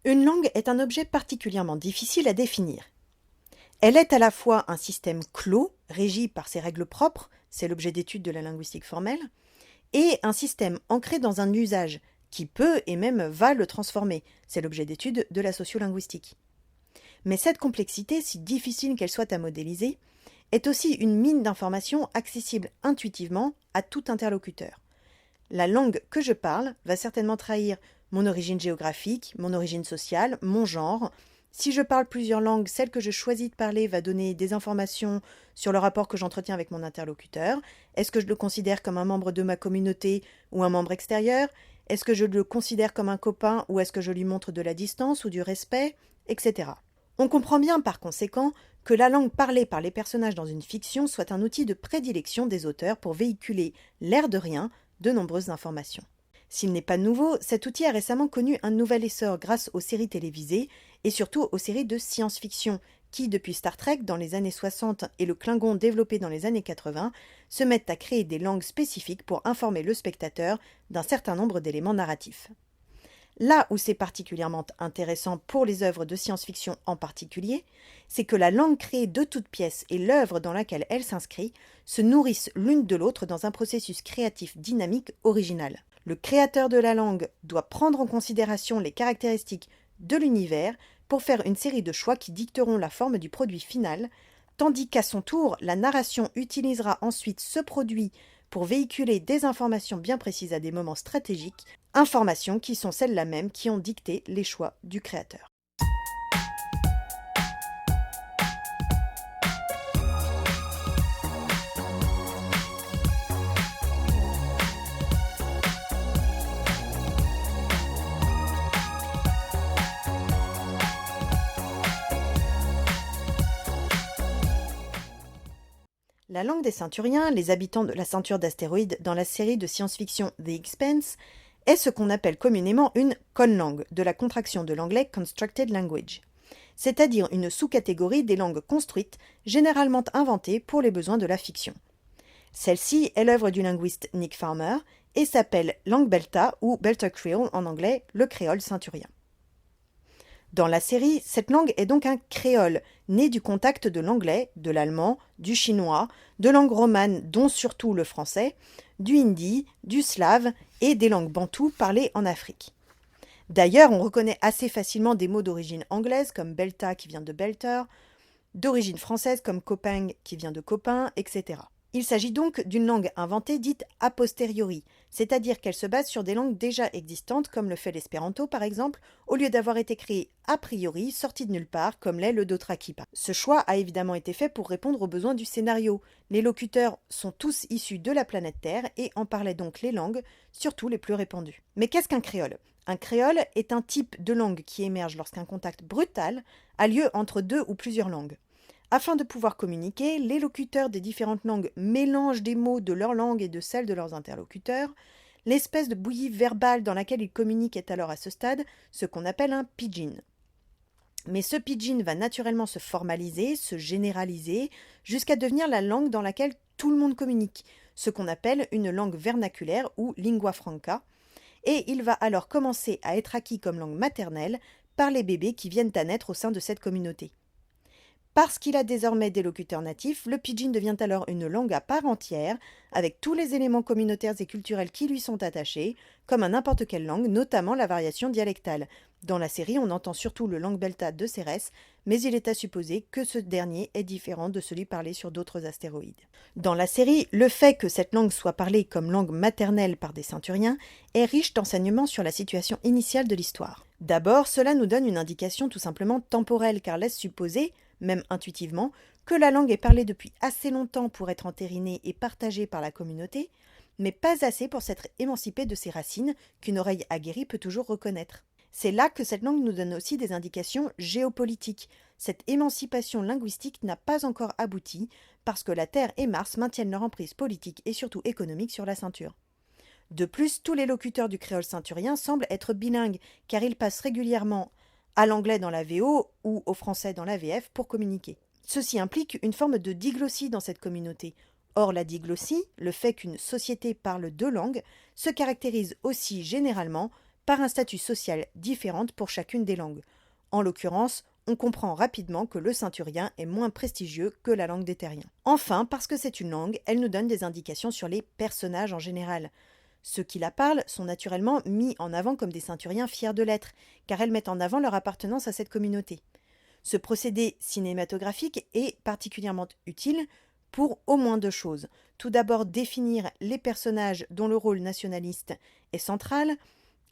Une langue est un objet particulièrement difficile à définir. Elle est à la fois un système clos, régi par ses règles propres, c'est l'objet d'étude de la linguistique formelle, et un système ancré dans un usage, qui peut et même va le transformer, c'est l'objet d'étude de la sociolinguistique. Mais cette complexité, si difficile qu'elle soit à modéliser, est aussi une mine d'informations accessible intuitivement à tout interlocuteur. La langue que je parle va certainement trahir mon origine géographique, mon origine sociale, mon genre. Si je parle plusieurs langues, celle que je choisis de parler va donner des informations sur le rapport que j'entretiens avec mon interlocuteur. Est-ce que je le considère comme un membre de ma communauté ou un membre extérieur? Est-ce que je le considère comme un copain ou est-ce que je lui montre de la distance ou du respect, etc. On comprend bien par conséquent que la langue parlée par les personnages dans une fiction soit un outil de prédilection des auteurs pour véhiculer, l'air de rien, de nombreuses informations. S'il n'est pas nouveau, cet outil a récemment connu un nouvel essor grâce aux séries télévisées et surtout aux séries de science-fiction qui, depuis Star Trek dans les années 60 et le Klingon développé dans les années 80, se mettent à créer des langues spécifiques pour informer le spectateur d'un certain nombre d'éléments narratifs. Là où c'est particulièrement intéressant pour les œuvres de science-fiction en particulier, c'est que la langue créée de toutes pièces et l'œuvre dans laquelle elle s'inscrit se nourrissent l'une de l'autre dans un processus créatif dynamique original. Le créateur de la langue doit prendre en considération les caractéristiques de l'univers pour faire une série de choix qui dicteront la forme du produit final, tandis qu'à son tour, la narration utilisera ensuite ce produit pour véhiculer des informations bien précises à des moments stratégiques, informations qui sont celles-là même qui ont dicté les choix du créateur. La langue des Ceinturiens, les habitants de la ceinture d'astéroïdes dans la série de science-fiction The Expanse, est ce qu'on appelle communément une conlangue, de la contraction de l'anglais Constructed Language, c'est-à-dire une sous-catégorie des langues construites, généralement inventées pour les besoins de la fiction. Celle-ci est l'œuvre du linguiste Nick Farmer et s'appelle langue belta ou Belter Creole en anglais, le créole ceinturien. Dans la série, cette langue est donc un créole, né du contact de l'anglais, de l'allemand, du chinois, de langues romanes dont surtout le français, du hindi, du slave et des langues bantoues parlées en Afrique. D'ailleurs, on reconnaît assez facilement des mots d'origine anglaise comme belta qui vient de belter, d'origine française comme copain qui vient de copain, etc. Il s'agit donc d'une langue inventée dite a posteriori, c'est-à-dire qu'elle se base sur des langues déjà existantes comme le fait l'espéranto par exemple, au lieu d'avoir été créée a priori, sortie de nulle part, comme l'est le dothraki. Ce choix a évidemment été fait pour répondre aux besoins du scénario. Les locuteurs sont tous issus de la planète Terre et en parlaient donc les langues, surtout les plus répandues. Mais qu'est-ce qu'un créole ? Un créole est un type de langue qui émerge lorsqu'un contact brutal a lieu entre deux ou plusieurs langues. Afin de pouvoir communiquer, les locuteurs des différentes langues mélangent des mots de leur langue et de celles de leurs interlocuteurs. L'espèce de bouillie verbale dans laquelle ils communiquent est alors à ce stade ce qu'on appelle un pidgin. Mais ce pidgin va naturellement se formaliser, se généraliser, jusqu'à devenir la langue dans laquelle tout le monde communique, ce qu'on appelle une langue vernaculaire ou lingua franca, et il va alors commencer à être acquis comme langue maternelle par les bébés qui viennent à naître au sein de cette communauté. Parce qu'il a désormais des locuteurs natifs, le pidgin devient alors une langue à part entière, avec tous les éléments communautaires et culturels qui lui sont attachés, comme à n'importe quelle langue, notamment la variation dialectale. Dans la série, on entend surtout le langue belta de Cérès, mais il est à supposer que ce dernier est différent de celui parlé sur d'autres astéroïdes. Dans la série, le fait que cette langue soit parlée comme langue maternelle par des ceinturiens est riche d'enseignements sur la situation initiale de l'histoire. D'abord, cela nous donne une indication tout simplement temporelle, car laisse supposer, même intuitivement, que la langue est parlée depuis assez longtemps pour être entérinée et partagée par la communauté, mais pas assez pour s'être émancipée de ses racines qu'une oreille aguerrie peut toujours reconnaître. C'est là que cette langue nous donne aussi des indications géopolitiques. Cette émancipation linguistique n'a pas encore abouti parce que la Terre et Mars maintiennent leur emprise politique et surtout économique sur la ceinture. De plus, tous les locuteurs du créole ceinturien semblent être bilingues, car ils passent régulièrement à l'anglais dans la VO ou au français dans la VF pour communiquer. Ceci implique une forme de diglossie dans cette communauté. Or, la diglossie, le fait qu'une société parle deux langues, se caractérise aussi généralement par un statut social différent pour chacune des langues. En l'occurrence, on comprend rapidement que le ceinturien est moins prestigieux que la langue des terriens. Enfin, parce que c'est une langue, elle nous donne des indications sur les personnages en général. Ceux qui la parlent sont naturellement mis en avant comme des ceinturiens fiers de l'être, car elles mettent en avant leur appartenance à cette communauté. Ce procédé cinématographique est particulièrement utile pour au moins deux choses. Tout d'abord, définir les personnages dont le rôle nationaliste est central,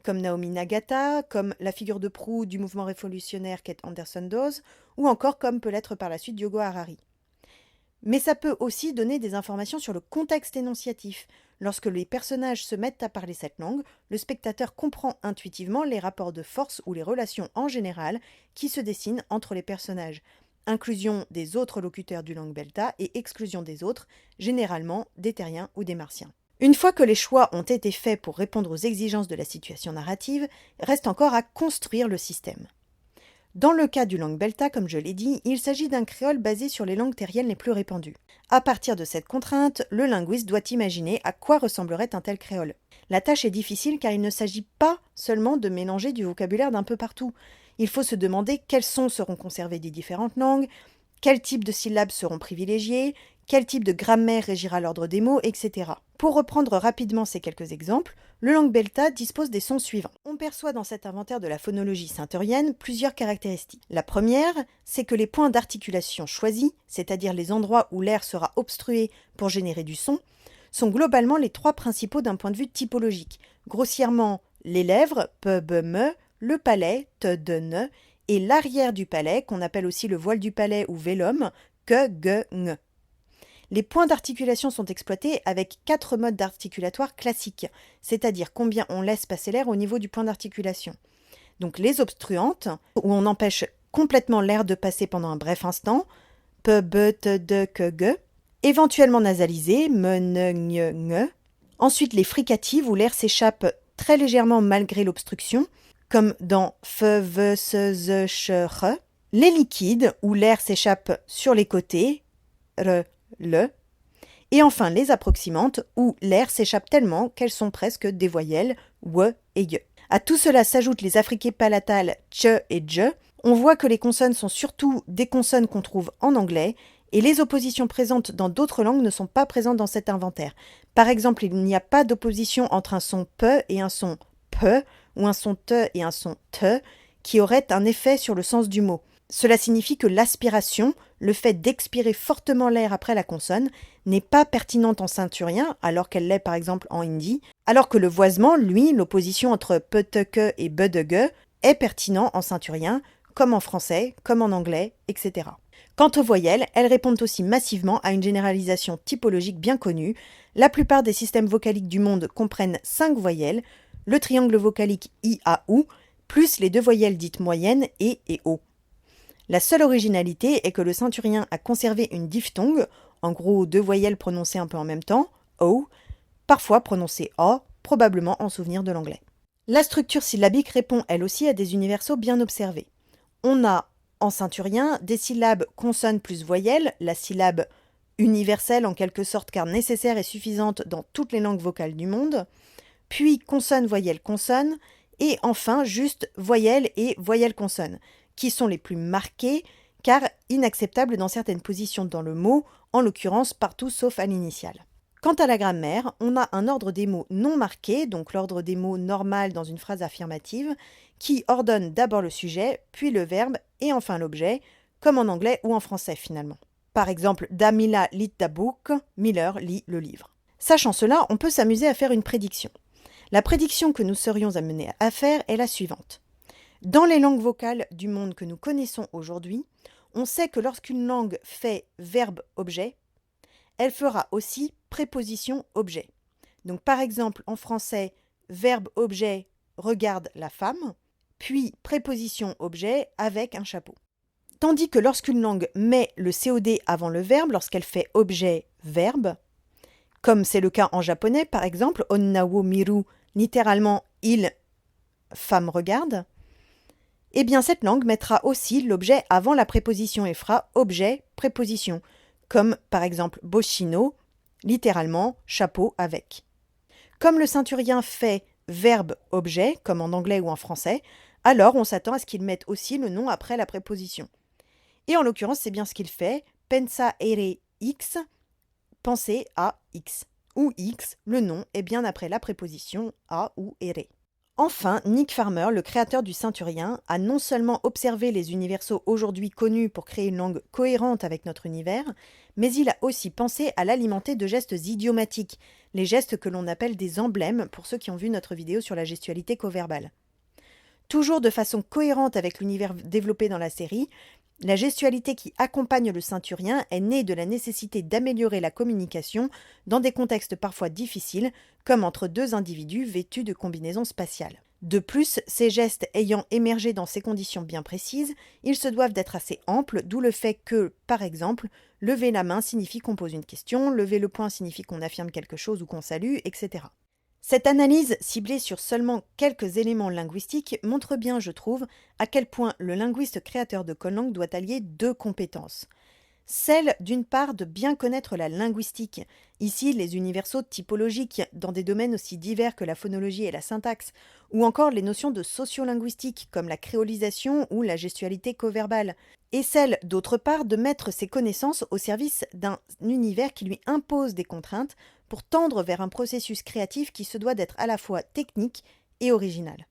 comme Naomi Nagata, comme la figure de proue du mouvement révolutionnaire qu'est Anderson Dawes, ou encore comme peut l'être par la suite Diogo Harari. Mais ça peut aussi donner des informations sur le contexte énonciatif. Lorsque les personnages se mettent à parler cette langue, le spectateur comprend intuitivement les rapports de force ou les relations en général qui se dessinent entre les personnages. Inclusion des autres locuteurs du langue belta et exclusion des autres, généralement des terriens ou des martiens. Une fois que les choix ont été faits pour répondre aux exigences de la situation narrative, reste encore à construire le système. Dans le cas du langue belta, comme je l'ai dit, il s'agit d'un créole basé sur les langues terriennes les plus répandues. À partir de cette contrainte, le linguiste doit imaginer à quoi ressemblerait un tel créole. La tâche est difficile car il ne s'agit pas seulement de mélanger du vocabulaire d'un peu partout. Il faut se demander quels sons seront conservés des différentes langues, quels types de syllabes seront privilégiés, quel type de grammaire régira l'ordre des mots, etc. Pour reprendre rapidement ces quelques exemples, le langue belta dispose des sons suivants. On perçoit dans cet inventaire de la phonologie ceinterienne plusieurs caractéristiques. La première, c'est que les points d'articulation choisis, c'est-à-dire les endroits où l'air sera obstrué pour générer du son, sont globalement les trois principaux d'un point de vue typologique. Grossièrement, les lèvres, p, b, me, le palais, t, d, ne, et l'arrière du palais, qu'on appelle aussi le voile du palais ou vélum, que, g, ng. Les points d'articulation sont exploités avec 4 modes d'articulatoire classiques, c'est-à-dire combien on laisse passer l'air au niveau du point d'articulation. Donc les obstruantes, où on empêche complètement l'air de passer pendant un bref instant, p, b, t, d, que, g, éventuellement nasalisées, me, ne, gne, nge. Ensuite les fricatives, où l'air s'échappe très légèrement malgré l'obstruction, comme dans f, v, se, ze, ch, re. Les liquides, où l'air s'échappe sur les côtés, re, le, et enfin les approximantes où l'air s'échappe tellement qu'elles sont presque des voyelles w et y. À tout cela s'ajoutent les affriquées palatales tche et dje. On voit que les consonnes sont surtout des consonnes qu'on trouve en anglais et les oppositions présentes dans d'autres langues ne sont pas présentes dans cet inventaire. Par exemple, il n'y a pas d'opposition entre un son pe et un son pe ou un son te et un son te qui aurait un effet sur le sens du mot. Cela signifie que l'aspiration, le fait d'expirer fortement l'air après la consonne, n'est pas pertinente en ceinturien, alors qu'elle l'est par exemple en hindi, alors que le voisement, lui, l'opposition entre pe-te-que et be-de-ge, est pertinent en ceinturien, comme en français, comme en anglais, etc. Quant aux voyelles, elles répondent aussi massivement à une généralisation typologique bien connue. La plupart des systèmes vocaliques du monde comprennent 5 voyelles, le triangle vocalique I-A-OU, plus les 2 voyelles dites moyennes E et O. La seule originalité est que le ceinturien a conservé une diphtongue, en gros 2 voyelles prononcées un peu en même temps, O, parfois prononcée O, probablement en souvenir de l'anglais. La structure syllabique répond elle aussi à des universaux bien observés. On a en ceinturien des syllabes consonnes plus voyelles, la syllabe universelle en quelque sorte car nécessaire et suffisante dans toutes les langues vocales du monde, puis consonne, voyelle, consonne, et enfin juste voyelle et voyelle-consonne, qui sont les plus marquées car inacceptables dans certaines positions dans le mot, en l'occurrence partout sauf à l'initiale. Quant à la grammaire, on a un ordre des mots non marqués, donc l'ordre des mots normal dans une phrase affirmative, qui ordonne d'abord le sujet, puis le verbe et enfin l'objet, comme en anglais ou en français finalement. Par exemple, Damila lit the book, Miller lit le livre. Sachant cela, on peut s'amuser à faire une prédiction. La prédiction que nous serions amenés à faire est la suivante. Dans les langues vocales du monde que nous connaissons aujourd'hui, on sait que lorsqu'une langue fait verbe-objet, elle fera aussi préposition-objet. Donc par exemple en français, verbe-objet regarde la femme, puis préposition-objet avec un chapeau. Tandis que lorsqu'une langue met le COD avant le verbe, lorsqu'elle fait objet-verbe, comme c'est le cas en japonais par exemple, onna wo miru, littéralement il, femme regarde, eh bien cette langue mettra aussi l'objet avant la préposition et fera objet, préposition, comme par exemple boshino, littéralement chapeau avec. Comme le ceinturien fait verbe-objet, comme en anglais ou en français, alors on s'attend à ce qu'il mette aussi le nom après la préposition. Et en l'occurrence, c'est bien ce qu'il fait. Pensa ere X, penser à X. Ou X, le nom, est bien après la préposition a ou ere. Enfin, Nick Farmer, le créateur du ceinturien, a non seulement observé les universaux aujourd'hui connus pour créer une langue cohérente avec notre univers, mais il a aussi pensé à l'alimenter de gestes idiomatiques, les gestes que l'on appelle des emblèmes pour ceux qui ont vu notre vidéo sur la gestualité coverbale. Toujours de façon cohérente avec l'univers développé dans la série, la gestualité qui accompagne le ceinturien est née de la nécessité d'améliorer la communication dans des contextes parfois difficiles, comme entre deux individus vêtus de combinaisons spatiales. De plus, ces gestes ayant émergé dans ces conditions bien précises, ils se doivent d'être assez amples, d'où le fait que, par exemple, lever la main signifie qu'on pose une question, lever le poing signifie qu'on affirme quelque chose ou qu'on salue, etc. Cette analyse, ciblée sur seulement quelques éléments linguistiques, montre bien, je trouve, à quel point le linguiste créateur de conlangue doit allier deux compétences. Celle, d'une part, de bien connaître la linguistique, ici les universaux typologiques dans des domaines aussi divers que la phonologie et la syntaxe, ou encore les notions de sociolinguistique comme la créolisation ou la gestualité coverbale, et celle, d'autre part, de mettre ses connaissances au service d'un univers qui lui impose des contraintes pour tendre vers un processus créatif qui se doit d'être à la fois technique et original.